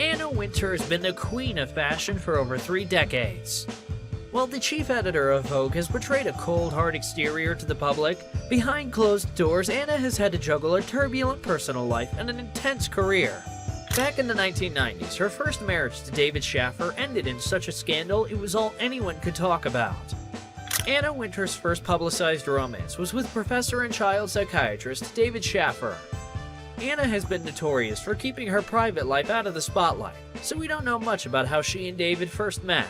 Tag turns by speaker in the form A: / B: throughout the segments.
A: Anna Wintour has been the queen of fashion for over 3 decades. While the chief editor of Vogue has portrayed a cold, hard exterior to the public, behind closed doors, Anna has had to juggle a turbulent personal life and an intense career. Back in the 1990s, her first marriage to David Shaffer ended in such a scandal it was all anyone could talk about. Anna Wintour's first publicized romance was with professor and child psychiatrist David Shaffer. Anna has been notorious for keeping her private life out of the spotlight, so we don't know much about how she and David first met.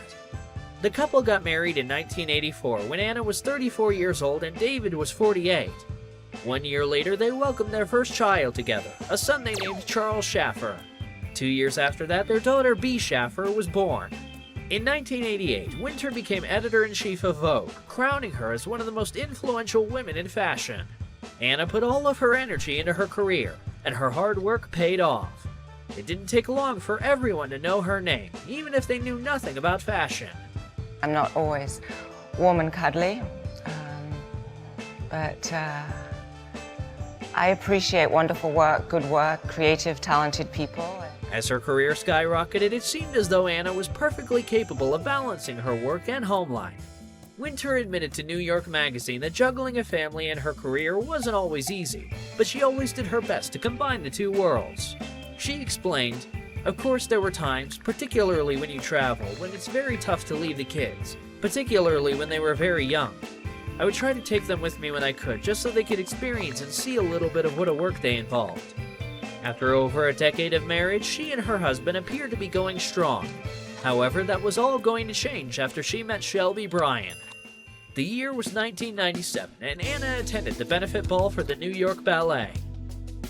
A: The couple got married in 1984 when Anna was 34 years old and David was 48. 1 year later, they welcomed their first child together, a son they named Charles Shaffer. 2 years after that, their daughter B. Shaffer was born. In 1988, Wintour became editor-in-chief of Vogue, crowning her as one of the most influential women in fashion. Anna put all of her energy into her career, and her hard work paid off. It didn't take long for everyone to know her name, even if they knew nothing about fashion.
B: I'm not always warm and cuddly, but I appreciate wonderful work, good work, creative, talented people.
A: As her career skyrocketed, it seemed as though Anna was perfectly capable of balancing her work and home life. Wintour admitted to New York Magazine that juggling a family and her career wasn't always easy, but she always did her best to combine the two worlds. She explained, "Of course there were times, particularly when you travel, when it's very tough to leave the kids, particularly when they were very young. I would try to take them with me when I could, just so they could experience and see a little bit of what a workday involved." After over a decade of marriage, she and her husband appeared to be going strong. However, that was all going to change after she met Shelby Bryan. The year was 1997, and Anna attended the benefit ball for the New York Ballet.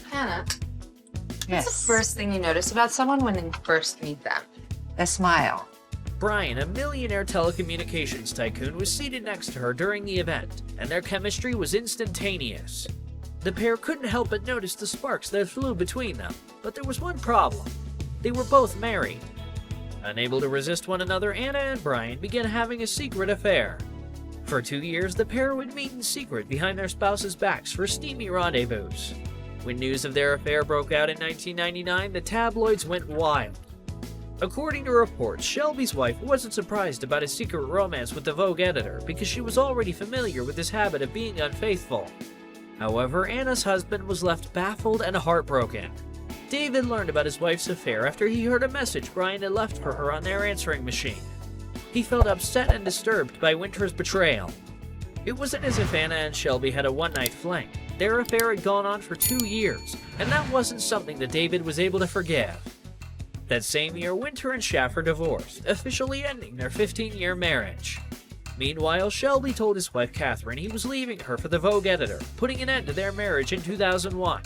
C: Hannah,
B: Yes.
C: what's the first thing you notice about someone when you first meet them?
B: A smile.
A: Bryan, a millionaire telecommunications tycoon, was seated next to her during the event, and their chemistry was instantaneous. The pair couldn't help but notice the sparks that flew between them, but there was one problem. They were both married. Unable to resist one another, Anna and Bryan began having a secret affair. For 2 years, the pair would meet in secret behind their spouses' backs for steamy rendezvous. When news of their affair broke out in 1999, the tabloids went wild. According to reports, Shelby's wife wasn't surprised about his secret romance with the Vogue editor because she was already familiar with his habit of being unfaithful. However, Anna's husband was left baffled and heartbroken. David learned about his wife's affair after he heard a message Bryan had left for her on their answering machine. He felt upset and disturbed by Wintour's betrayal. It wasn't as if Anna and Shelby had a one-night fling. Their affair had gone on for 2 years, and that wasn't something that David was able to forgive. That same year, Wintour and Shaffer divorced, officially ending their 15-year marriage. Meanwhile, Shelby told his wife Catherine he was leaving her for the Vogue editor, putting an end to their marriage in 2001.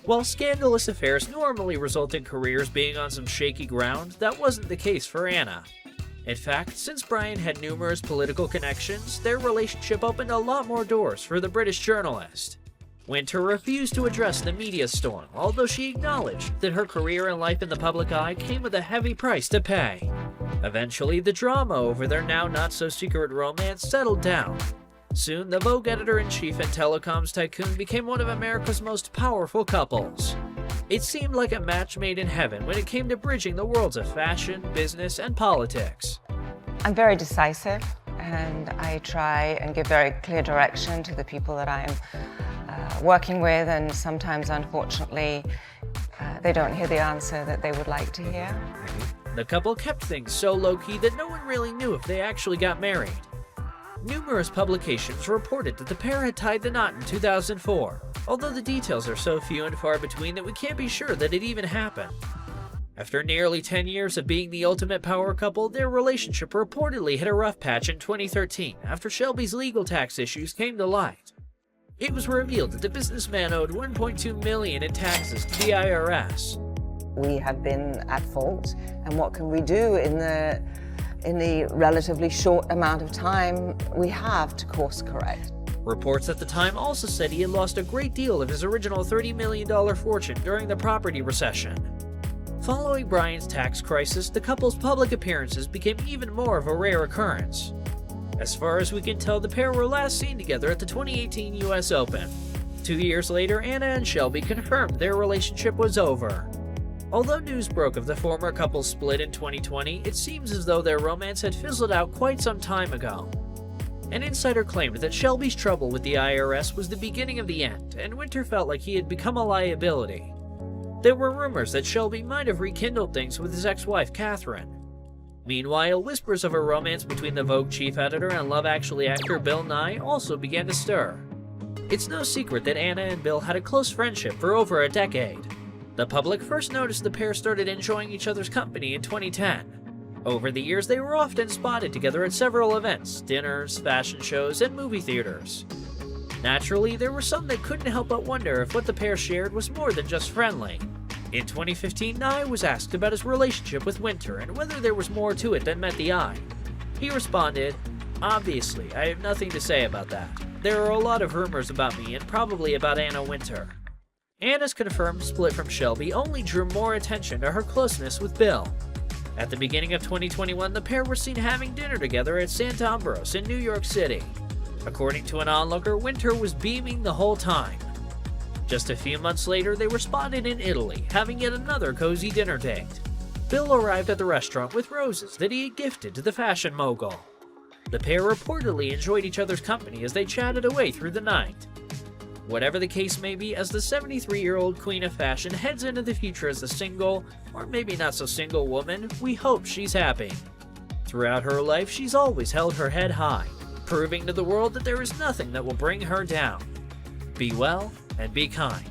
A: While scandalous affairs normally result in careers being on some shaky ground, that wasn't the case for Anna. In fact, since Bryan had numerous political connections, their relationship opened a lot more doors for the British journalist. Wintour refused to address the media storm, although she acknowledged that her career and life in the public eye came with a heavy price to pay. Eventually, the drama over their now not-so-secret romance settled down. Soon, the Vogue editor-in-chief and telecoms tycoon became one of America's most powerful couples. It seemed like a match made in heaven when it came to bridging the worlds of fashion, business, and politics.
B: I'm very decisive, and I try and give very clear direction to the people that I'm working with, and sometimes, unfortunately, they don't hear the answer that they would like to hear.
A: The couple kept things so low-key that no one really knew if they actually got married. Numerous publications reported that the pair had tied the knot in 2004, although the details are so few and far between that we can't be sure that it even happened. After nearly 10 years of being the ultimate power couple, their relationship reportedly hit a rough patch in 2013 after Shelby's legal tax issues came to light. It was revealed that the businessman owed $1.2 million in taxes to the IRS.
B: We have been at fault, and what can we do in the relatively short amount of time we have to course correct?
A: Reports at the time also said he had lost a great deal of his original $30 million fortune during the property recession. Following Bryan's tax crisis, the couple's public appearances became even more of a rare occurrence. As far as we can tell, the pair were last seen together at the 2018 US Open. 2 years later, Anna and Shelby confirmed their relationship was over. Although news broke of the former couple's split in 2020, it seems as though their romance had fizzled out quite some time ago. An insider claimed that Shelby's trouble with the IRS was the beginning of the end, and Wintour felt like he had become a liability. There were rumors that Shelby might have rekindled things with his ex-wife, Catherine. Meanwhile, whispers of a romance between the Vogue chief editor and Love Actually actor Bill Nye also began to stir. It's no secret that Anna and Bill had a close friendship for over a decade. The public first noticed the pair started enjoying each other's company in 2010. Over the years, they were often spotted together at several events, dinners, fashion shows, and movie theaters. Naturally, there were some that couldn't help but wonder if what the pair shared was more than just friendly. In 2015, Nye was asked about his relationship with Wintour and whether there was more to it than met the eye. He responded, "Obviously, I have nothing to say about that. There are a lot of rumors about me and probably about Anna Wintour." Anna's confirmed split from Shelby only drew more attention to her closeness with Bill. At the beginning of 2021, the pair were seen having dinner together at Santa Ambros in New York City. According to an onlooker, Wintour was beaming the whole time. Just a few months later, they were spotted in Italy, having yet another cozy dinner date. Bill arrived at the restaurant with roses that he had gifted to the fashion mogul. The pair reportedly enjoyed each other's company as they chatted away through the night. Whatever the case may be, as the 73-year-old queen of fashion heads into the future as a single, or maybe not so single woman, we hope she's happy. Throughout her life, she's always held her head high, proving to the world that there is nothing that will bring her down. Be well and be kind.